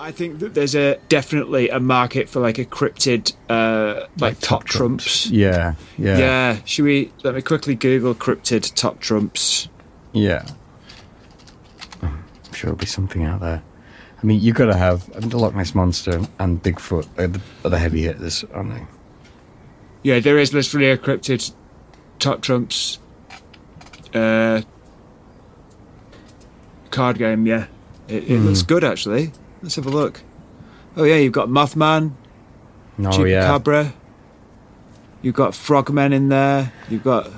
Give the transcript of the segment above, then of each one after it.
I think that there's definitely a market for like a cryptid, like top trumps. Yeah. Let me quickly Google cryptid top trumps. Yeah. I'm sure there'll be something out there. I mean, you've got to have the Loch Ness Monster and Bigfoot are the heavy hitters, aren't they? Yeah, there is literally a cryptid top trumps card game. Yeah, it looks good actually. Let's have a look. Oh yeah, you've got Mothman, Chupacabra. You've got Frogmen in there. You've got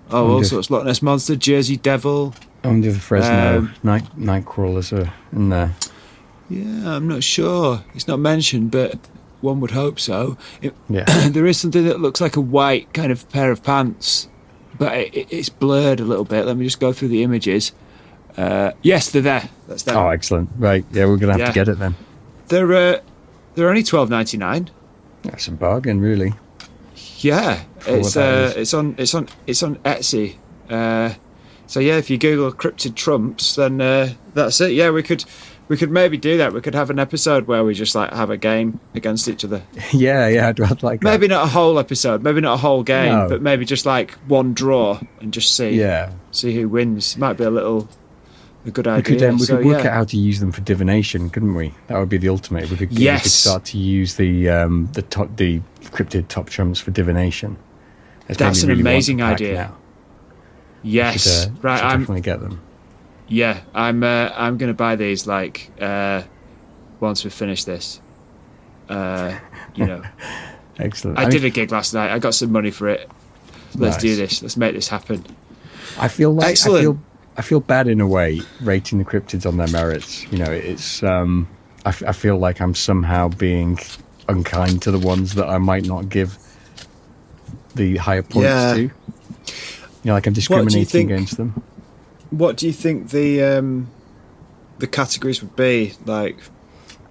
all sorts. Loch Ness Monster, Jersey Devil. I wonder if the Fresno night crawlers are in there. Yeah, I'm not sure. It's not mentioned, but one would hope so. There is something that looks like a white kind of pair of pants, but it's blurred a little bit. Let me just go through the images. Yes, they're there. That's them. Oh, excellent. Right, yeah, we're going to have to get it then. They're only $12.99. That's a bargain, really. Yeah, it's on Etsy. So yeah, if you Google cryptid trumps, then that's it. Yeah, we could maybe do that. We could have an episode where we just like have a game against each other. Yeah, I'd rather like that. Maybe not a whole episode, maybe not a whole game, but maybe just like one draw and just see who wins. Might be a good idea. We could work out how to use them for divination, couldn't we? That would be the ultimate. We could start to use the cryptid top trumps for divination. That's an amazing idea. Now. Yes, right. I'm definitely get them. Yeah, I'm going to buy these like once we finish this. Excellent. I did a gig last night. I got some money for it. Let's do this. Let's make this happen. I feel like excellent. I feel bad in a way rating the cryptids on their merits. It's I feel like I'm somehow being unkind to the ones that I might not give the higher points to. Like I'm discriminating against them. What do you think the categories would be like?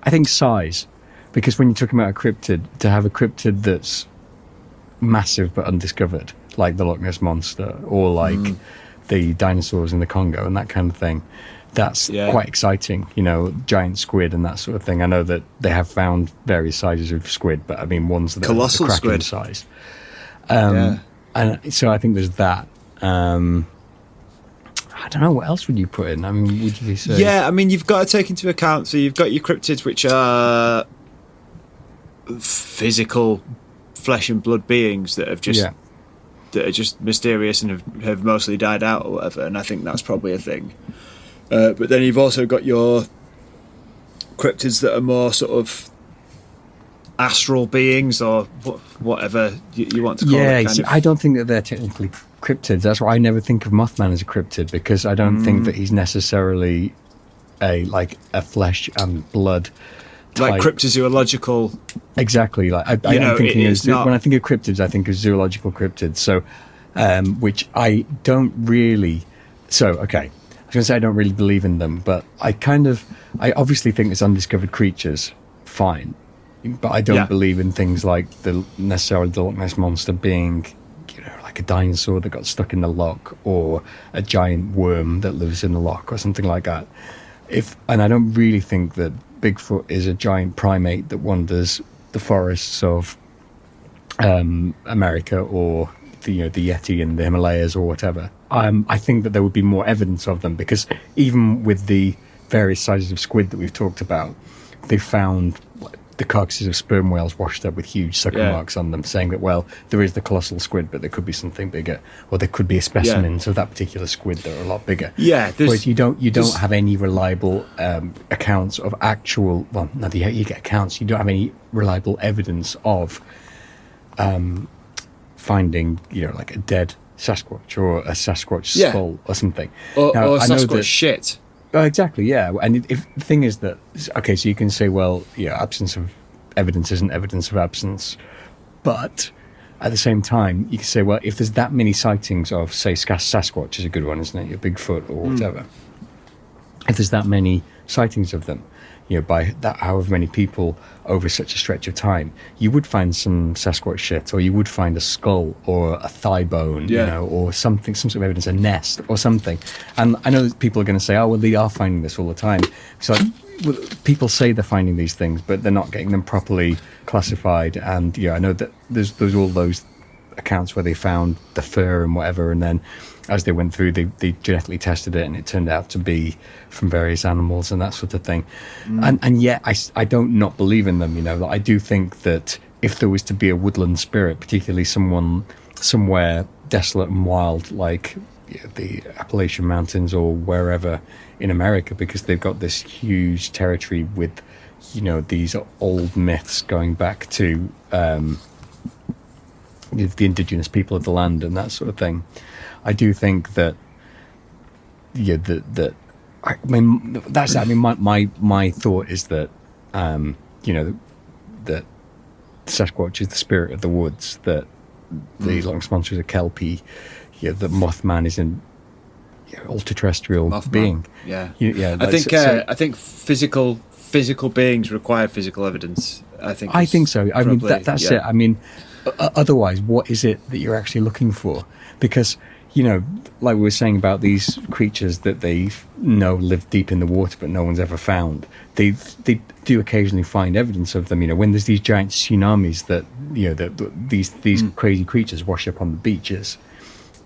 I think size, because when you're talking about a cryptid, to have a cryptid that's massive but undiscovered, like the Loch Ness Monster or like the dinosaurs in the Congo and that kind of thing, that's quite exciting. Giant squid and that sort of thing. I know that they have found various sizes of squid, but I mean ones that colossal are the kraken squid size. And so I think there's that. I don't know, what else would you put in? I mean, would you say? Yeah, I mean, you've got to take into account, so you've got your cryptids, which are physical flesh and blood beings that have just that are just mysterious and have mostly died out or whatever, and I think that's probably a thing. But then you've also got your cryptids that are more sort of astral beings or whatever you want to call it. I don't think that they're technically cryptids. That's why I never think of Mothman as a cryptid, because I don't think that he's necessarily a flesh and blood type. Like cryptozoological. Exactly. Like I'm thinking when I think of cryptids, I think of zoological cryptids. So, which I don't really. So okay, I was going to say I don't really believe in them, but I obviously think it's undiscovered creatures. Fine. But I don't believe in things like necessarily the Loch Ness Monster being, like a dinosaur that got stuck in the loch, or a giant worm that lives in the loch, or something like that. And I don't really think that Bigfoot is a giant primate that wanders the forests of America, or the Yeti in the Himalayas or whatever. I think that there would be more evidence of them, because even with the various sizes of squid that we've talked about, they found the carcasses of sperm whales washed up with huge sucker marks on them, saying that, well, there is the colossal squid, but there could be something bigger, or there could be specimens of that particular squid that are a lot bigger. Whereas you don't have any reliable accounts of actual. Well, no, you get accounts. You don't have any reliable evidence of finding, like a dead Sasquatch or a Sasquatch skull or something, or Sasquatch shit. Oh, exactly, yeah. And if the thing is that, okay, so you can say, well, absence of evidence isn't evidence of absence. But at the same time, you can say, well, if there's that many sightings of, say, Sasquatch is a good one, isn't it? Your Bigfoot or whatever. If there's that many sightings of them, by that however many people over such a stretch of time, you would find some Sasquatch shit, or you would find a skull or a thigh bone, or something, some sort of evidence, a nest or something. And I know that people are going to say, oh, well, they are finding this all the time. So people say they're finding these things, but they're not getting them properly classified. And I know that there's all those accounts where they found the fur and whatever, and then as they went through, they genetically tested it, and it turned out to be from various animals and that sort of thing. And yet I don't not believe in them. I do think that if there was to be a woodland spirit, particularly someone somewhere desolate and wild, like the Appalachian Mountains or wherever in America, because they've got this huge territory with these old myths going back to the indigenous people of the land and that sort of thing. I do think that my thought is that that Sasquatch is the spirit of the woods, that the Loch Ness Monster is a Kelpie, that Mothman is an ultra-terrestrial being. I think physical beings require physical evidence. I think so. I mean, that's it. I mean, otherwise, what is it that you're actually looking for? Because like we were saying about these creatures that they know live deep in the water, but no one's ever found. They do occasionally find evidence of them. When there's these giant tsunamis that these crazy creatures wash up on the beaches,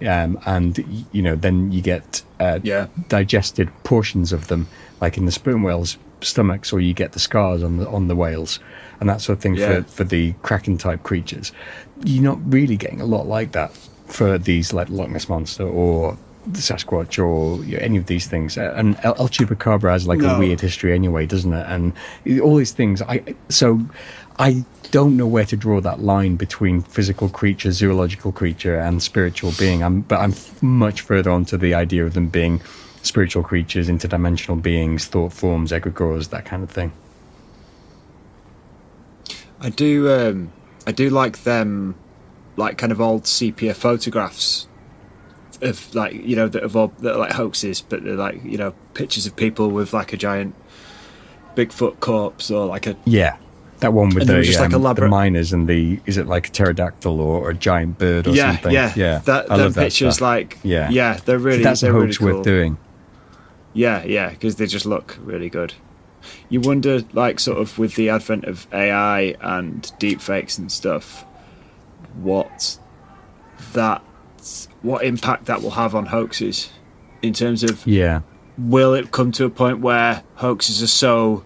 and then you get digested portions of them, like in the sperm whales' stomachs, or you get the scars on the whales and that sort of thing for the kraken type creatures. You're not really getting a lot like that for these like Loch Ness Monster or the Sasquatch or any of these things. And El Chupacabra has a weird history anyway, doesn't it? And all these things. I don't know where to draw that line between physical creature, zoological creature, and spiritual being. But I'm much further on to the idea of them being spiritual creatures, interdimensional beings, thought forms, egregores, that kind of thing. I do like them, like kind of old sepia photographs of that are like hoaxes, but they're like pictures of people with like a giant Bigfoot corpse or like a that one with the miners and is it like a pterodactyl or a giant bird or something? I love that pictures stuff. They're really that's they're a hoax really cool. worth doing. Because they just look really good. You wonder, like, sort of with the advent of AI and deepfakes and stuff, what impact that will have on hoaxes in terms of will it come to a point where hoaxes are so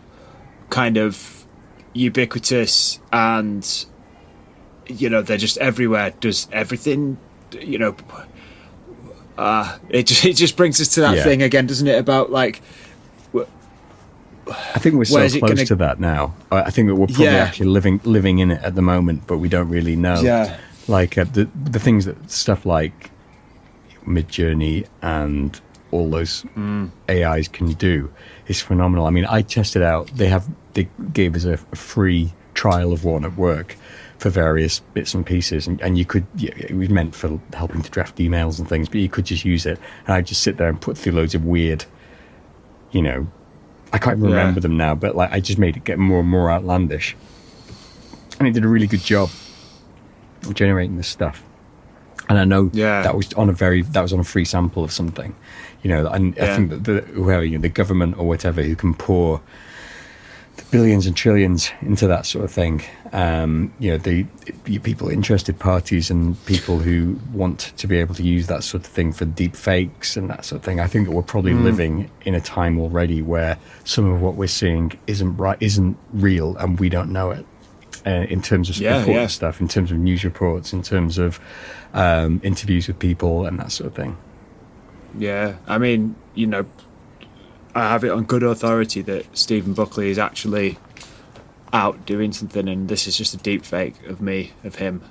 kind of ubiquitous and they're just everywhere? Does everything it just brings us to that thing again, doesn't it, about like I think we're so close to that now. I think that we're probably actually living in it at the moment, but we don't really know. Like the things that stuff like Midjourney and all those AIs can do is phenomenal. I mean, I tested out. They gave us a free trial of one at work for various bits and pieces, and you could. It was meant for helping to draft emails and things, but you could just use it. And I just sit there and put through loads of weird, I can't even remember them now, but like I just made it get more and more outlandish, and it did a really good job of generating this stuff. And I know that was on a free sample of something, and I think that whoever the government or whatever who can pour the billions and trillions into that sort of thing, the people, interested parties and people who want to be able to use that sort of thing for deep fakes and that sort of thing. I think that we're probably living in a time already where some of what we're seeing isn't real, and we don't know it. In terms of important stuff, in terms of news reports, in terms of interviews with people and that sort of thing. Yeah, I mean, I have it on good authority that Stephen Buckley is actually out doing something, and this is just a deep fake of him.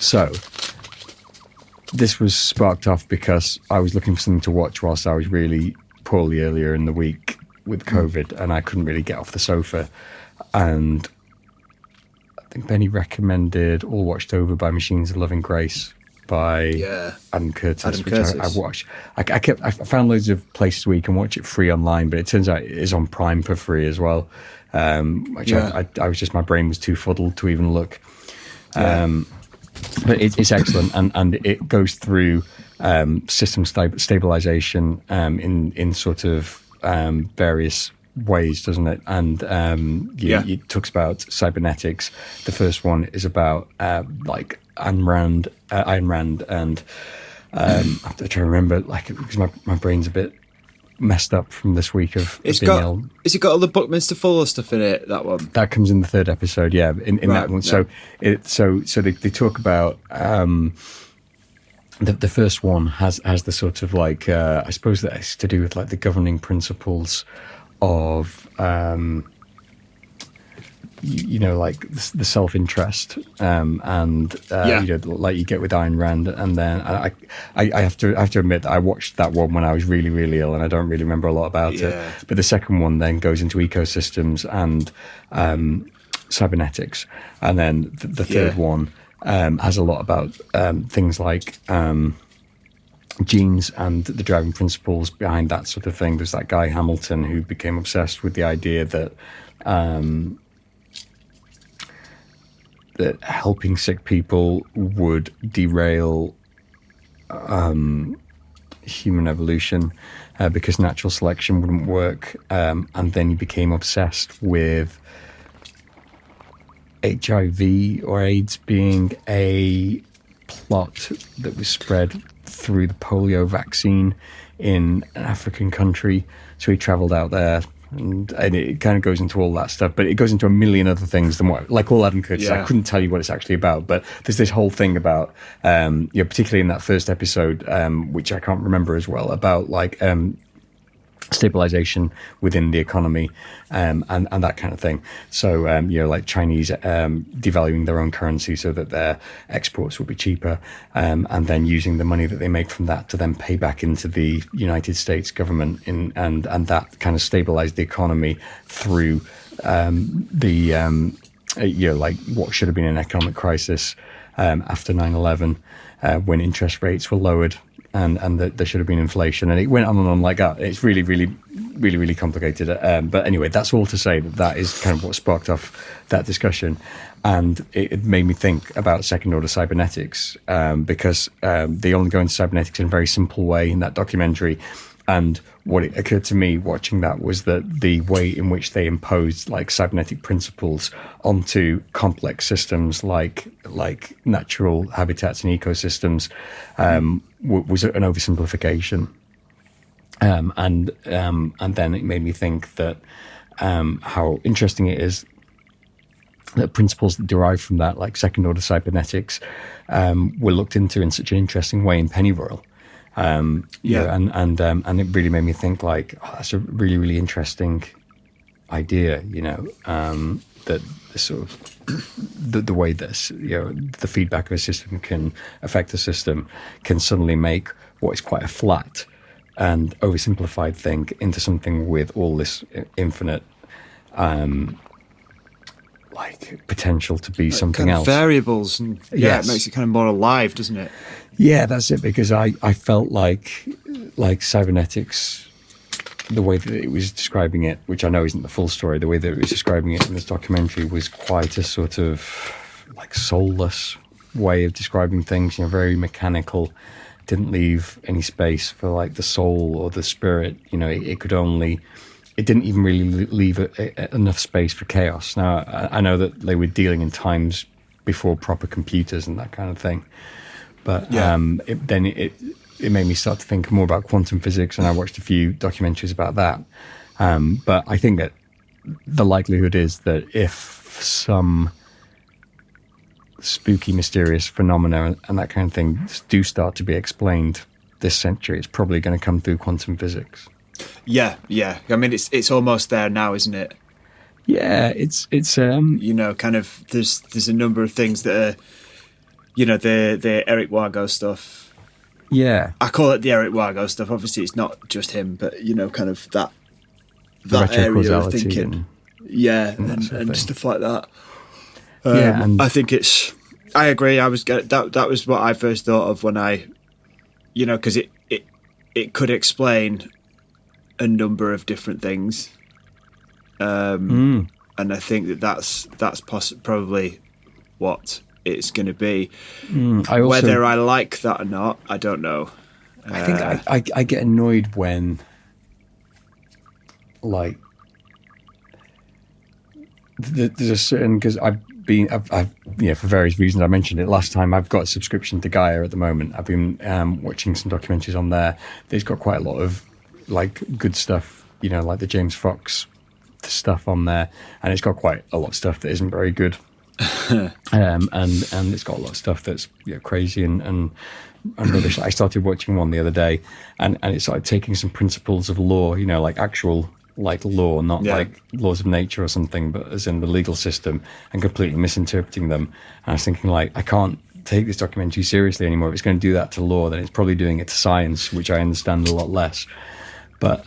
So this was sparked off because I was looking for something to watch whilst I was really poorly earlier in the week with COVID, and I couldn't really get off the sofa. And I think Benny recommended All Watched Over by Machines of Loving Grace by Adam Curtis, I watched. I found loads of places where you can watch it free online, but it turns out it is on Prime for free as well. Which I was just, my brain was too fuddled to even look. But it's excellent, and it goes through system stabilization in sort of various ways, doesn't it? And it talks about cybernetics. The first one is about like Ayn Rand, and I have to try to remember, like, because my brain's a bit messed up from this week of Has it got all the Buckminster Fuller stuff in it, that one? That comes in the third episode, in that one. Yeah. So they talk about the first one has the sort of like I suppose that it's to do with like the governing principles of like the self-interest like you get with Ayn Rand. And then I have to admit that I watched that one when I was really, really ill, and I don't really remember a lot about it. But the second one then goes into ecosystems and cybernetics, and then the third one has a lot about things like genes and the driving principles behind that sort of thing. There's that guy Hamilton who became obsessed with the idea that that helping sick people would derail human evolution because natural selection wouldn't work. And then he became obsessed with HIV or AIDS being a plot that was spread through the polio vaccine in an African country. So he travelled out there. And it kind of goes into all that stuff, but it goes into a million other things than what, like all Adam Curtis. I couldn't tell you what it's actually about, but there's this whole thing about, particularly in that first episode, which I can't remember as well, about like stabilization within the economy and that kind of thing. So, like Chinese devaluing their own currency so that their exports will be cheaper, and then using the money that they make from that to then pay back into the United States government, and that kind of stabilized the economy through like what should have been an economic crisis after 9/11, when interest rates were lowered. And there should have been inflation, and it went on and on like that. It's really, really, really, really complicated. But anyway, that's all to say that is kind of what sparked off that discussion, and it made me think about second-order cybernetics, because they only go into cybernetics in a very simple way in that documentary. And what it occurred to me watching that was that the way in which they imposed like cybernetic principles onto complex systems like natural habitats and ecosystems was an oversimplification. And then it made me think that how interesting it is that principles that derive from that, like second order cybernetics, were looked into in such an interesting way in Pennyroyal. And it really made me think like, that's a really, really interesting idea, that the sort of the way this, the feedback of a system can affect the system can suddenly make what is quite a flat and oversimplified thing into something with all this infinite potential to be something else. Variables, and it makes it kind of more alive, doesn't it? Yeah, that's it. Because I felt like cybernetics, the way that it was describing it, which I know isn't the full story, the way that it was describing it in this documentary was quite a sort of like soulless way of describing things. Very mechanical. Didn't leave any space for like the soul or the spirit. It didn't even really leave enough space for chaos. Now, I know that they were dealing in times before proper computers and that kind of thing. But it made me start to think more about quantum physics, and I watched a few documentaries about that. But I think that the likelihood is that if some spooky, mysterious phenomena and that kind of thing do start to be explained this century, it's probably going to come through quantum physics. Yeah. I mean, it's almost there now, isn't it? Yeah, it's kind of there's a number of things that are the Eric Wargo stuff. Yeah, I call it the Eric Wargo stuff. Obviously, it's not just him, but kind of that area of thinking. And stuff like that. And I think I agree. That was what I first thought of when I, because it could explain a number of different things. And I think that's probably what it's going to be. Whether I like that or not, I don't know. I think I get annoyed when, like, there's a certain, because I've for various reasons, I mentioned it last time, I've got a subscription to Gaia at the moment. I've been watching some documentaries on there. There's got quite a lot of like good stuff, like the James Fox stuff on there, and it's got quite a lot of stuff that isn't very good. And it's got a lot of stuff that's crazy and rubbish. I started watching one the other day, and it started taking some principles of law, like actual like law, not like laws of nature or something, but as in the legal system, and completely misinterpreting them. And I was thinking, like, I can't take this documentary seriously anymore. If it's going to do that to law, then it's probably doing it to science, which I understand a lot less. But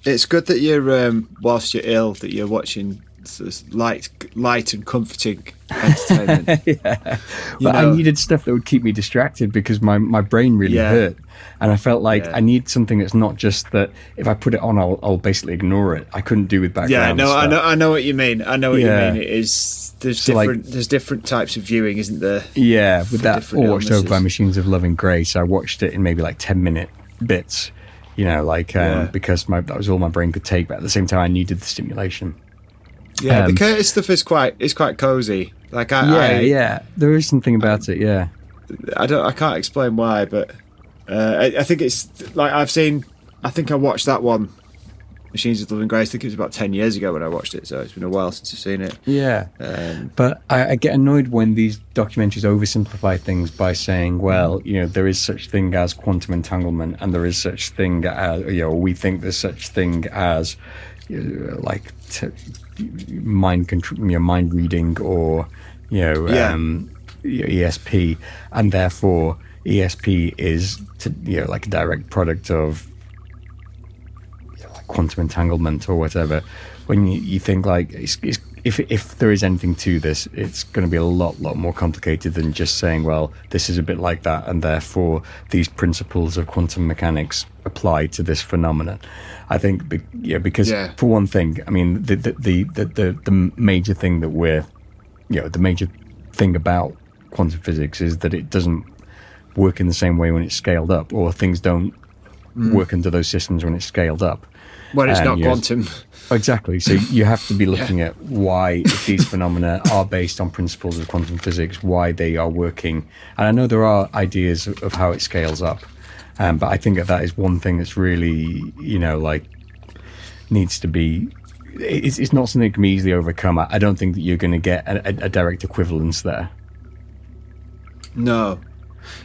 it's good that you're whilst you're ill, that you're watching light and comforting entertainment. But I needed stuff that would keep me distracted, because my brain really hurt, and I felt like I need something that's not just that if I put it on I'll basically ignore it. I couldn't do with background stuff. I know what you mean. You mean. It is there's different types of viewing, isn't there? Yeah, with that all watched over by Machines of Loving Grace, I watched it in maybe like 10-minute bits, because that was all my brain could take, but at the same time I needed the stimulation. Yeah, the Curtis stuff is quite cozy. Like there is something about it. Yeah, I can't explain why, but I think it's like I think I watched that one, Machines of Loving Grace. I think it was about 10 years ago when I watched it, so it's been a while since I've seen it. Yeah, but I get annoyed when these documentaries oversimplify things by saying, well, there is such thing as quantum entanglement, and there is such thing as, we think there's such thing as mind reading or ESP, and therefore ESP is like a direct product of like quantum entanglement or whatever. When you think like if there is anything to this, it's going to be a lot more complicated than just saying, well, this is a bit like that, and therefore these principles of quantum mechanics apply to this phenomenon. I think, because for one thing, I mean, the major thing that the major thing about quantum physics is that it doesn't work in the same way when it's scaled up, or things don't work under those systems when it's scaled up. When it's not quantum. Exactly. So you have to be looking at why, if these phenomena are based on principles of quantum physics, why they are working. And I know there are ideas of how it scales up. But I think that is one thing that's really, needs to be. It's not something that can be easily overcome. I don't think that you're going to get a direct equivalence there. No,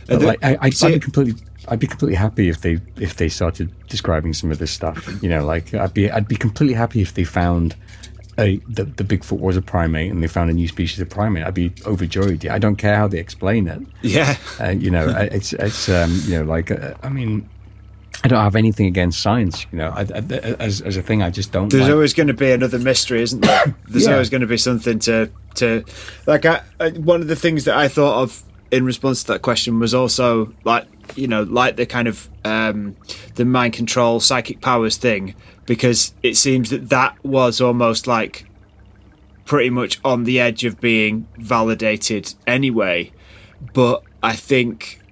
I'd be completely happy if they started describing some of this stuff. I'd be completely happy if they found the Bigfoot was a primate and they found a new species of primate. I'd be overjoyed. I don't care how they explain it. Yeah. I mean, I don't have anything against science. As a thing, I just don't. There's always going to be another mystery, isn't there? There's always going to be something to like. One of the things that I thought of in response to that question was also like the kind of the mind control, psychic powers thing. Because it seems that was almost like pretty much on the edge of being validated anyway. But I think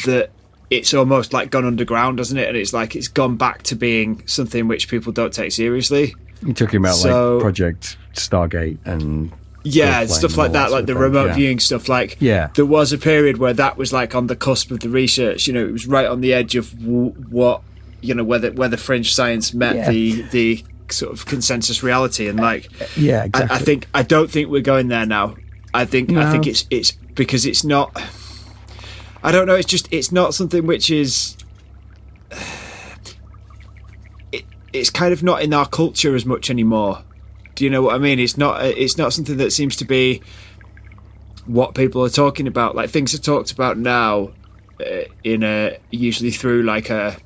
that it's almost like gone underground, hasn't it? And it's like it's gone back to being something which people don't take seriously. You're talking about like Project Stargate and... Yeah, stuff like that, like the remote viewing stuff. Like, there was a period where that was like on the cusp of the research. It was right on the edge of what... whether fringe science met the sort of consensus reality, and like exactly. I don't think we're going there now. I think it's because it's not. I don't know. It's not something which is. It's kind of not in our culture as much anymore. Do you know what I mean? It's not something that seems to be what people are talking about. Like, things are talked about now usually through like a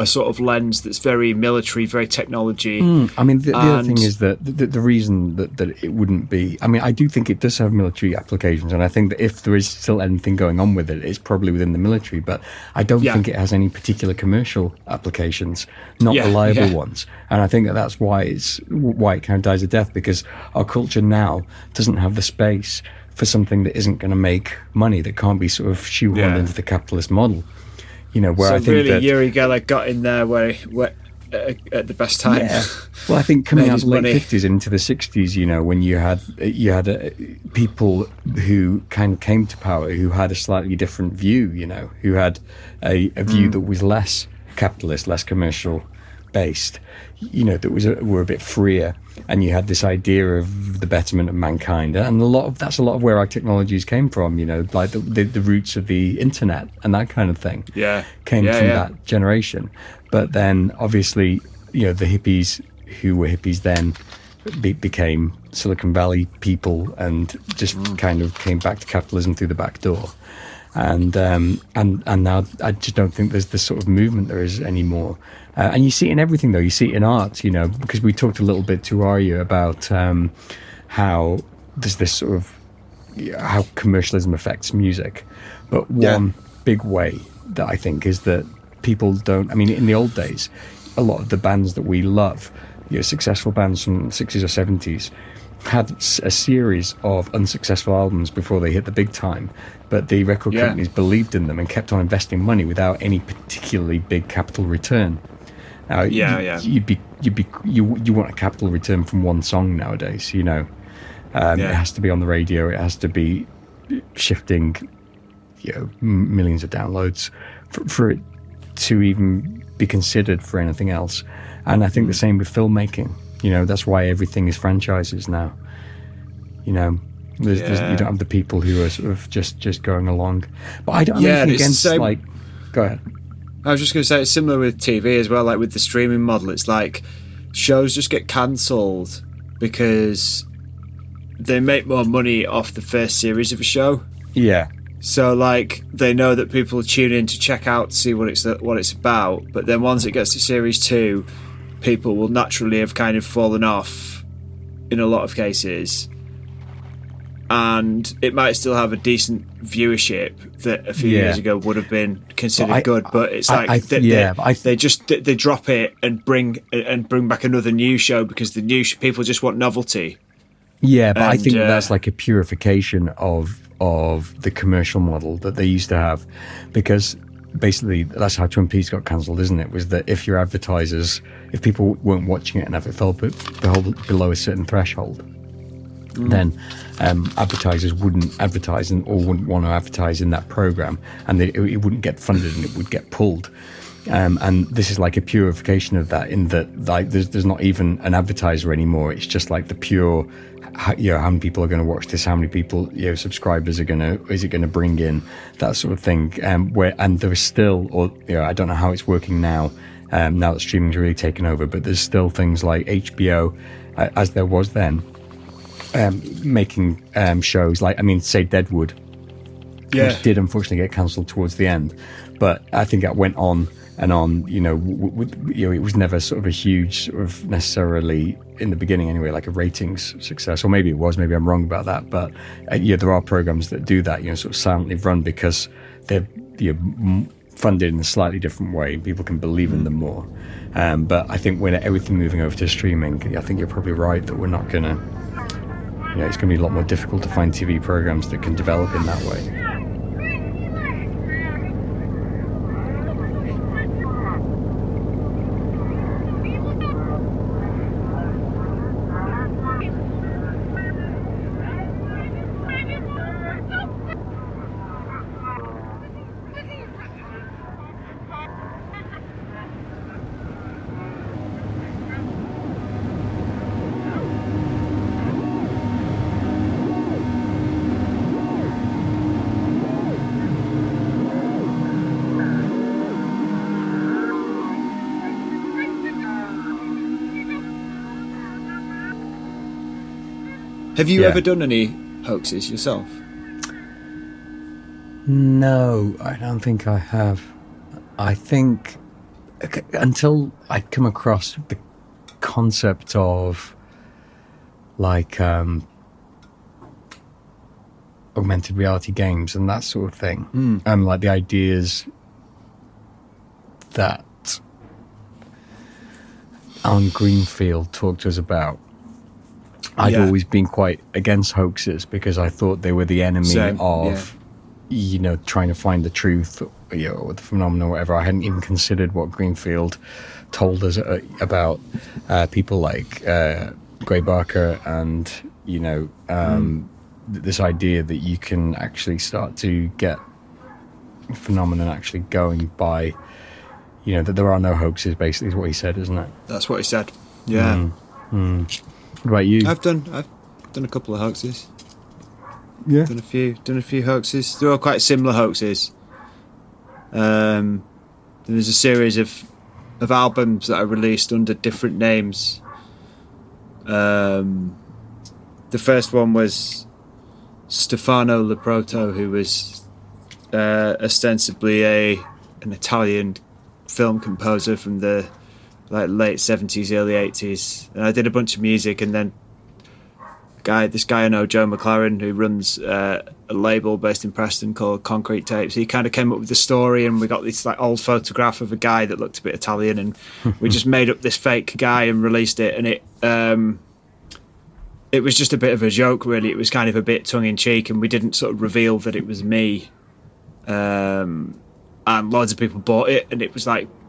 sort of lens that's very military, very technology. I mean, the other thing is that the reason that it wouldn't be... I mean, I do think it does have military applications, and I think that if there is still anything going on with it, it's probably within the military, but I don't think it has any particular commercial applications, not reliable ones. And I think that's why it kind of dies a death, because our culture now doesn't have the space for something that isn't going to make money, that can't be sort of shoehorned into the capitalist model. You know, where so I think really that Uri Geller got in there where at the best time. Yeah. Well, I think coming out of the late 50s into the 60s, you know, when you had people who kind of came to power who had a slightly different view, you know, who had a view that was less capitalist, less commercial based, you know, that were a bit freer, and you had this idea of the betterment of mankind, and that's a lot of where our technologies came from, you know, like the roots of the internet and that kind of thing came from that generation. But then obviously, you know, the hippies who were hippies then became Silicon Valley people and just kind of came back to capitalism through the back door. And now I just don't think there's this sort of movement there is anymore. And you see it in everything, though. You see it in art, you know, because we talked a little bit to Arya about how there's this sort of how commercialism affects music. But one big way that I think is that people don't... I mean, in the old days, a lot of the bands that we love, you know, successful bands from the 60s or 70s, had a series of unsuccessful albums before they hit the big time, but the record companies believed in them and kept on investing money without any particularly big capital return. Now, you want a capital return from one song nowadays, you know. It has to be on the radio, it has to be shifting, you know, millions of downloads for it to even be considered for anything else. And I think the same with filmmaking. You know, that's why everything is franchises now. You know, there's, you don't have the people who are sort of just going along. But I don't have anything against, like... Go ahead. I was just going to say, it's similar with TV as well, like with the streaming model. It's like shows just get cancelled because they make more money off the first series of a show. Yeah. So, like, they know that people tune in to check out to see what it's about, but then once it gets to series 2, people will naturally have kind of fallen off in a lot of cases, and it might still have a decent viewership that a few years ago would have been considered good, but it's like they drop it and bring back another new show because the new people just want novelty. Yeah, but I think that's like a purification of the commercial model that they used to have, because basically that's how Twin Peaks got cancelled, isn't it? Was that if people weren't watching it and if it fell below a certain threshold, then advertisers wouldn't advertise or wouldn't want to advertise in that program, and it wouldn't get funded and it would get pulled. And this is like a purification of that, in that like there's not even an advertiser anymore. It's just like the pure, you know, how many people are going to watch this? How many people, you know, subscribers is it going to bring in, that sort of thing? And there is still, or you know, I don't know how it's working now. Now that streaming's really taken over, but there's still things like HBO, as there was then, making shows like, I mean, say Deadwood, which did unfortunately get cancelled towards the end, but I think that went on and on. You know, it was never sort of a huge, sort of necessarily in the beginning anyway, like a ratings success, or maybe it was. Maybe I'm wrong about that, but there are programs that do that. You know, sort of silently run because they're funded in a slightly different way. People can believe in them more. But I think when everything moving over to streaming, I think you're probably right that we're not gonna. You know, it's going to be a lot more difficult to find TV programs that can develop in that way. Have you ever done any hoaxes yourself? No, I don't think I have. I think until I come across the concept of like augmented reality games and that sort of thing, and like the ideas that Alan Greenfield talked to us about, I'd always been quite against hoaxes because I thought they were the enemy of, trying to find the truth, or the phenomenon or whatever. I hadn't even considered what Greenfield told us about people like Gray Barker and, this idea that you can actually start to get phenomenon actually going by, that there are no hoaxes, basically, is what he said, isn't it? That's what he said. Yeah. What about you? I've done a couple of hoaxes. Yeah. Done a few hoaxes. They're all quite similar hoaxes. There's a series of albums that I released under different names. The first one was Stefano Leproto, who was ostensibly an Italian film composer from the late 70s, early 80s. And I did a bunch of music, and then this guy I know, Joe McLaren, who runs a label based in Preston called Concrete Tapes, he kind of came up with the story, and we got this old photograph of a guy that looked a bit Italian, and we just made up this fake guy and released it, and it was just a bit of a joke, really. It was kind of a bit tongue-in-cheek, and we didn't sort of reveal that it was me. And loads of people bought it, and it was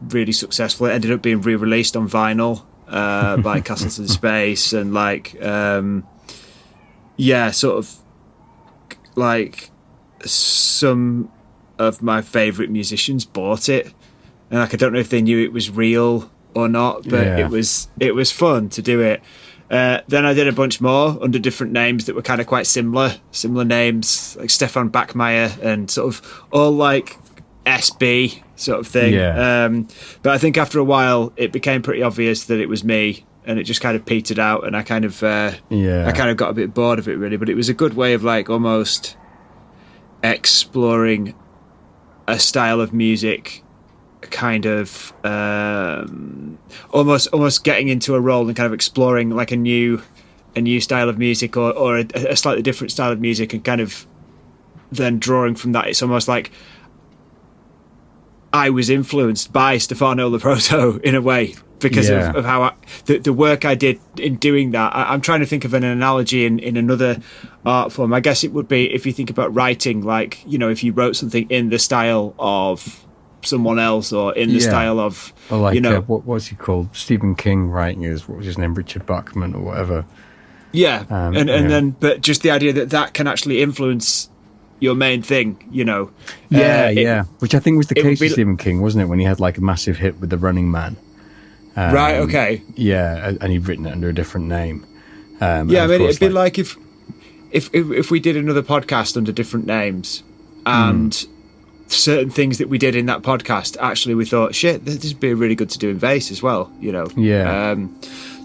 really successful. It ended up being re-released on vinyl by Castles in Space, and some of my favourite musicians bought it, and I don't know if they knew it was real or not, but it was fun to do it. Then I did a bunch more under different names that were kind of quite similar names, like Stefan Bachmeier, and sort of all SB sort of thing. But I think after a while it became pretty obvious that it was me, and it just kind of petered out, and I kind of got a bit bored of it, really. But it was a good way of almost exploring a style of music, kind of almost getting into a role and kind of exploring a new style of music, or a slightly different style of music, and kind of then drawing from that. It's almost like I was influenced by Stefano Leproto in a way, because of how the work I did in doing that. I'm trying to think of an analogy in another art form. I guess it would be if you think about writing, if you wrote something in the style of someone else, or in the style of, or what was he called? Stephen King writing what was his name? Richard Bachman or whatever. Yeah, then, but just the idea that can actually influence your main thing, which I think was the case with Stephen King, wasn't it, when he had a massive hit with The Running Man? Right, okay. Yeah, and he'd written it under a different name. It'd be like if we did another podcast under different names, and certain things that we did in that podcast, actually we thought, shit, this would be really good to do in Vayse as well,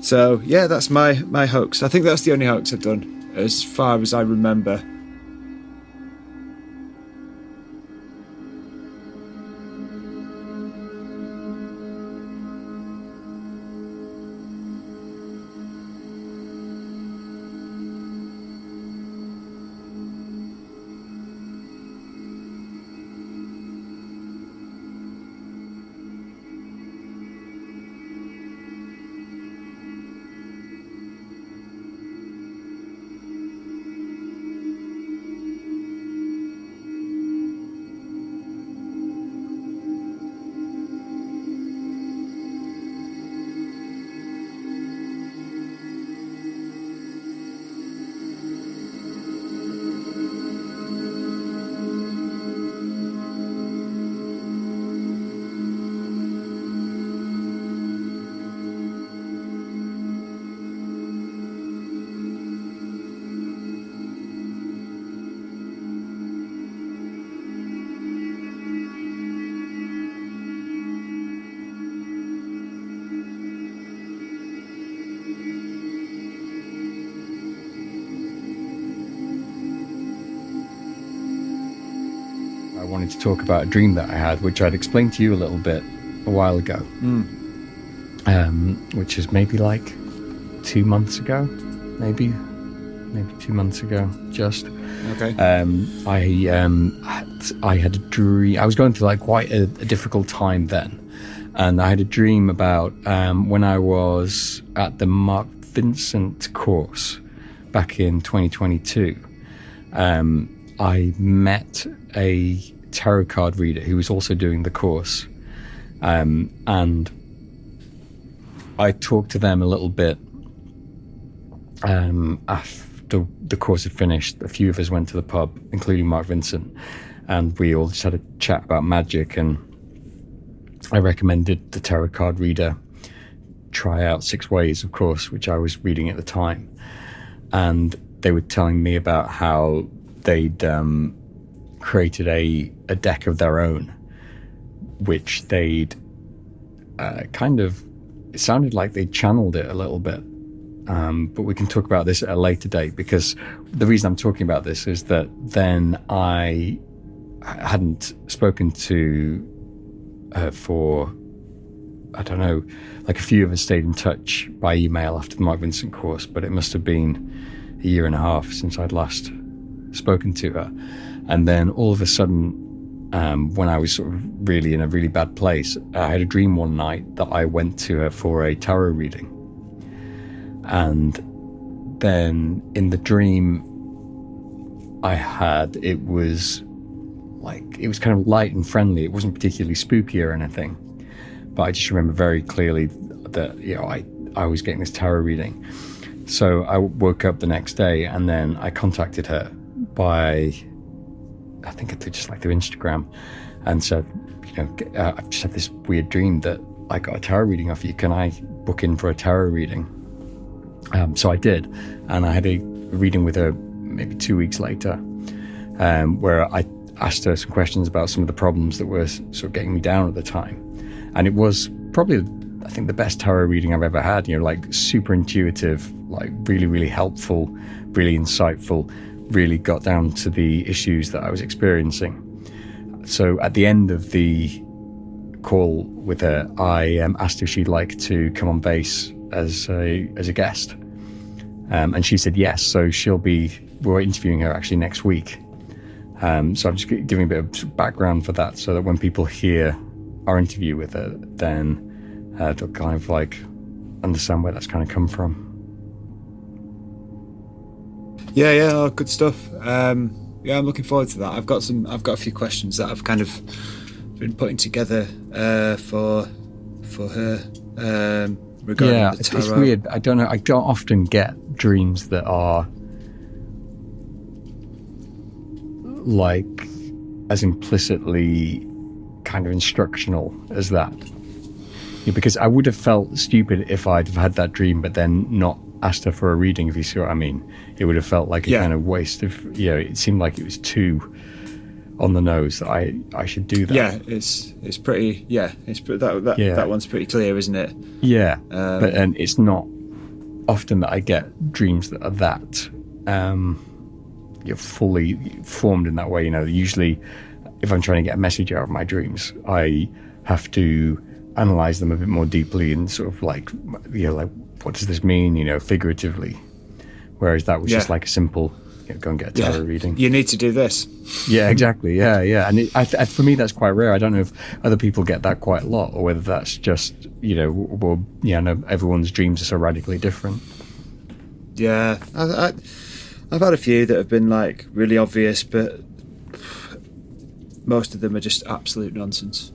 So that's my hoax. I think that's the only hoax I've done, as far as I remember. wanted to talk about a dream that I had, which I'd explained to you a little bit a while ago, which is maybe like 2 months ago, maybe 2 months ago, just. Okay. I had a dream. I was going through like quite a difficult time then, and I had a dream about when I was at the Mark Vincent course back in 2022. I met a tarot card reader who was also doing the course, and I talked to them a little bit after the course had finished. A few of us went to the pub, including Mark Vincent, and we all just had a chat about magic, and I recommended the tarot card reader try out SideVayse, of course, which I was reading at the time, and they were telling me about how they'd created a deck of their own, which they'd it sounded like they channeled it a little bit, but we can talk about this at a later date, because the reason I'm talking about this is that then I hadn't spoken to her for, I don't know, like a few of us stayed in touch by email after the Mark Vincent course, but it must have been a year and a half since I'd last spoken to her. And then all of a sudden, when I was sort of really in a really bad place, I had a dream one night that I went to her for a tarot reading. And then in the dream I had, it was kind of light and friendly. It wasn't particularly spooky or anything, but I just remember very clearly that, you know, I was getting this tarot reading. So I woke up the next day, and then I contacted her by, I think just like through Instagram, and said, you know, I've just had this weird dream that I got a tarot reading off you. Can I book in for a tarot reading? So I did, and I had a reading with her maybe 2 weeks later, where I asked her some questions about some of the problems that were sort of getting me down at the time. And it was probably, I think, the best tarot reading I've ever had, you know, like super intuitive, like really, really helpful, really insightful, really got down to the issues that I was experiencing. So at the end of the call with her, I asked if she'd like to come on Vayse as a guest. And she said yes, so we're interviewing her actually next week. So I'm just giving a bit of background for that, so that when people hear our interview with her, then they'll kind of like understand where that's kind of come from. Yeah, good stuff. I'm looking forward to that. I've got a few questions that I've kind of been putting together for her regarding the tarot. It's weird. I don't know. I don't often get dreams that are like as implicitly kind of instructional as that. Yeah, because I would have felt stupid if I'd have had that dream but then not asked her for a reading, if you see what I mean. It would have felt like a kind of waste of, you know, it seemed like it was too on the nose that I should do that. Yeah, it's pretty, that one's pretty clear, isn't it? Yeah, and it's not often that I get dreams that are that you're fully formed in that way. You know, usually if I'm trying to get a message out of my dreams, I have to analyze them a bit more deeply and sort of like, you know, like, what does this mean, you know, figuratively? Whereas that was just like a simple, you know, go and get a tarot reading. You need to do this. Yeah, exactly. Yeah. And for me, that's quite rare. I don't know if other people get that quite a lot, or whether that's just, you know, well, yeah, no, everyone's dreams are so radically different. Yeah, I've had a few that have been like really obvious, but most of them are just absolute nonsense.